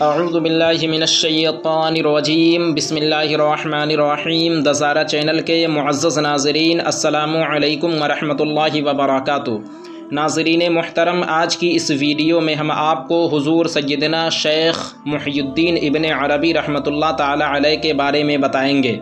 اعوذ باللہ من الشیطان الرجیم بسم اللہ الرحمن الرحیم دسارہ چینل کے معزز ناظرین السلام علیکم ورحمۃ اللہ وبرکاتہ۔ ناظرین محترم، آج کی اس ویڈیو میں ہم آپ کو حضور سیدنا شیخ محی الدین ابن عربی رحمۃ اللہ تعالی علیہ کے بارے میں بتائیں گے۔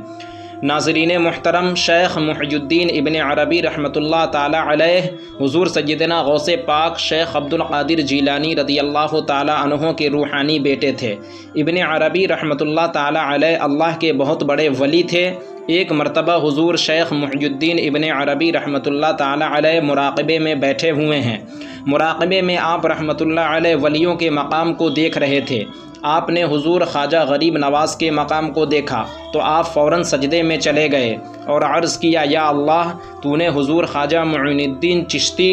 ناظرین محترم، شیخ محی الدین ابن عربی رحمۃ اللہ تعالی علیہ حضور سیدنا غوث پاک شیخ عبد القادر جیلانی رضی اللہ تعالی عنہ کے روحانی بیٹے تھے۔ ابن عربی رحمۃ اللہ تعالی علیہ اللہ کے بہت بڑے ولی تھے۔ ایک مرتبہ حضور شیخ محی الدین ابن عربی رحمۃ اللہ تعالی علیہ مراقبے میں بیٹھے ہوئے ہیں۔ مراقبے میں آپ رحمۃ اللہ علیہ ولیوں کے مقام کو دیکھ رہے تھے۔ آپ نے حضور خواجہ غریب نواز کے مقام کو دیکھا تو آپ فوراً سجدے میں چلے گئے اور عرض کیا، یا اللہ، تو نے حضور خواجہ معین الدین چشتی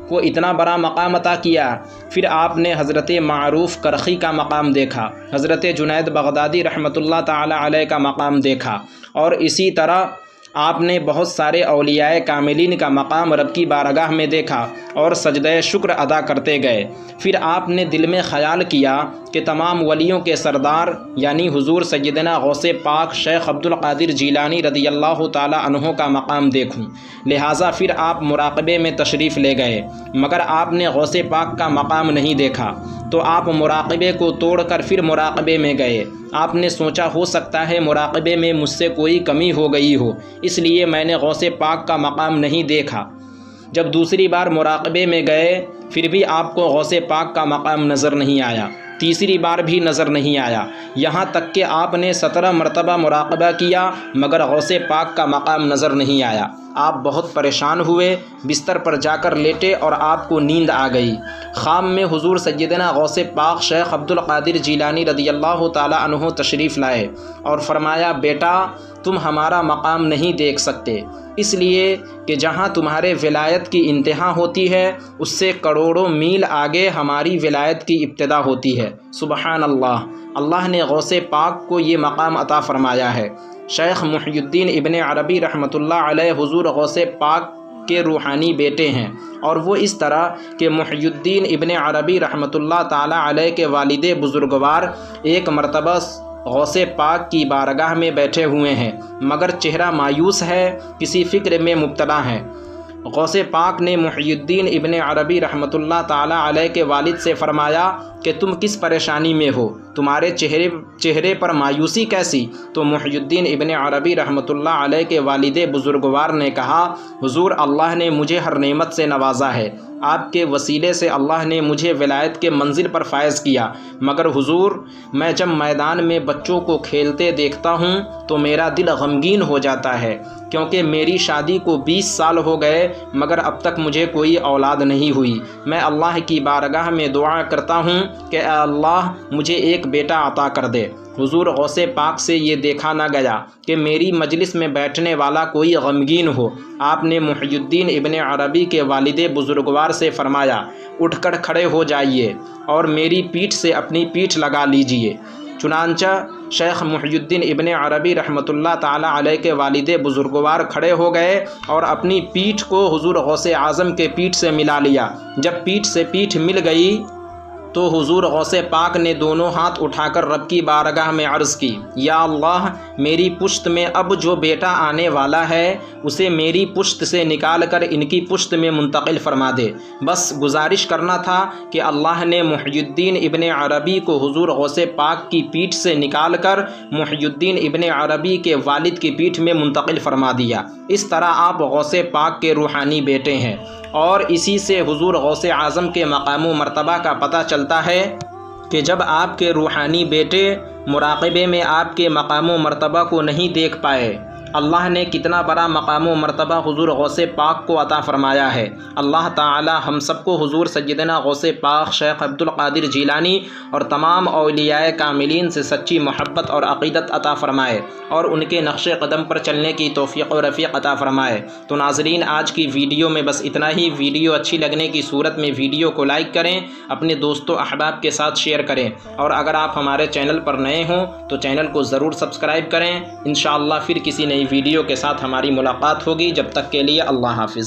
کو اتنا بڑا مقام عطا کیا۔ پھر آپ نے حضرت معروف کرخی کا مقام دیکھا، حضرت جنید بغدادی رحمۃ اللہ تعالی علیہ کا مقام دیکھا، اور اسی طرح آپ نے بہت سارے اولیاء کاملین کا مقام رب کی بارگاہ میں دیکھا اور سجدہ شکر ادا کرتے گئے۔ پھر آپ نے دل میں خیال کیا کہ تمام ولیوں کے سردار یعنی حضور سیدنا غوث پاک شیخ عبد القادر جیلانی رضی اللہ تعالی عنہ کا مقام دیکھوں، لہٰذا پھر آپ مراقبے میں تشریف لے گئے، مگر آپ نے غوث پاک کا مقام نہیں دیکھا تو آپ مراقبے کو توڑ کر پھر مراقبے میں گئے۔ آپ نے سوچا ہو سکتا ہے مراقبے میں مجھ سے کوئی کمی ہو گئی ہو، اس لیے میں نے غوث پاک کا مقام نہیں دیکھا۔ جب دوسری بار مراقبے میں گئے پھر بھی آپ کو غوث پاک کا مقام نظر نہیں آیا، تیسری بار بھی نظر نہیں آیا، یہاں تک کہ آپ نے 17 مرتبہ مراقبہ کیا مگر غوث پاک کا مقام نظر نہیں آیا۔ آپ بہت پریشان ہوئے، بستر پر جا کر لیٹے اور آپ کو نیند آ گئی۔ خواب میں حضور سیدنا غوث پاک شیخ عبد القادر جیلانی رضی اللہ تعالی عنہ تشریف لائے اور فرمایا، بیٹا، تم ہمارا مقام نہیں دیکھ سکتے، اس لیے کہ جہاں تمہارے ولایت کی انتہا ہوتی ہے اس سے کروڑوں میل آگے ہماری ولایت کی ابتدا ہوتی ہے۔ سبحان اللہ، اللہ نے غوث پاک کو یہ مقام عطا فرمایا ہے۔ شیخ محی الدین ابن عربی رحمۃ اللہ علیہ حضور غوث پاک کے روحانی بیٹے ہیں، اور وہ اس طرح کہ محی الدین ابن عربی رحمۃ اللہ تعالی علیہ کے والد بزرگوار ایک مرتبہ غوث پاک کی بارگاہ میں بیٹھے ہوئے ہیں مگر چہرہ مایوس ہے، کسی فکر میں مبتلا ہیں۔ غوث پاک نے محی الدین ابن عربی رحمۃ اللہ تعالی علیہ کے والد سے فرمایا کہ تم کس پریشانی میں ہو، تمہارے چہرے پر مایوسی کیسی؟ تو محی الدین ابن عربی رحمۃ اللہ علیہ کے والد بزرگوار نے کہا، حضور، اللہ نے مجھے ہر نعمت سے نوازا ہے، آپ کے وسیلے سے اللہ نے مجھے ولایت کے منزل پر فائز کیا، مگر حضور، میں جب میدان میں بچوں کو کھیلتے دیکھتا ہوں تو میرا دل غمگین ہو جاتا ہے، کیونکہ میری شادی کو 20 سال ہو گئے مگر اب تک مجھے کوئی اولاد نہیں ہوئی۔ میں اللہ کی بارگاہ میں دعا کرتا ہوں کہ اے اللہ، مجھے ایک بیٹا عطا کر دے۔ حضور غوث پاک سے یہ دیکھا نہ گیا کہ میری مجلس میں بیٹھنے والا کوئی غمگین ہو۔ آپ نے محی الدین ابن عربی کے والد بزرگوار سے فرمایا، اٹھ کر کھڑے ہو جائیے اور میری پیٹھ سے اپنی پیٹھ لگا لیجئے۔ چنانچہ شیخ محی الدین ابن عربی رحمۃ اللہ تعالی علیہ کے والد بزرگوار کھڑے ہو گئے اور اپنی پیٹھ کو حضور غوث اعظم کے پیٹھ سے ملا لیا۔ جب پیٹھ سے پیٹھ مل گئی تو حضور غوث پاک نے دونوں ہاتھ اٹھا کر رب کی بارگاہ میں عرض کی، یا اللہ، میری پشت میں اب جو بیٹا آنے والا ہے اسے میری پشت سے نکال کر ان کی پشت میں منتقل فرما دے۔ بس گزارش کرنا تھا کہ اللہ نے محی الدین ابن عربی کو حضور غوث پاک کی پیٹھ سے نکال کر محی الدین ابن عربی کے والد کی پیٹھ میں منتقل فرما دیا۔ اس طرح آپ غوث پاک کے روحانی بیٹے ہیں، اور اسی سے حضور غوث اعظم کے مقام و مرتبہ کا پتہ چلتا ہے کہ جب آپ کے روحانی بیٹے مراقبے میں آپ کے مقام و مرتبہ کو نہیں دیکھ پائے، اللہ نے کتنا بڑا مقام و مرتبہ حضور غوث پاک کو عطا فرمایا ہے۔ اللہ تعالی ہم سب کو حضور سیدنا غوث پاک شیخ عبد القادر جیلانی اور تمام اولیاء کاملین سے سچی محبت اور عقیدت عطا فرمائے اور ان کے نقش قدم پر چلنے کی توفیق و رفیق عطا فرمائے۔ تو ناظرین، آج کی ویڈیو میں بس اتنا ہی۔ ویڈیو اچھی لگنے کی صورت میں ویڈیو کو لائک کریں، اپنے دوستوں احباب کے ساتھ شیئر کریں، اور اگر آپ ہمارے چینل پر نئے ہوں تو چینل کو ضرور سبسکرائب کریں۔ انشاءاللہ پھر کسی نئی ویڈیو کے ساتھ ہماری ملاقات ہوگی، جب تک کے لیے اللہ حافظ۔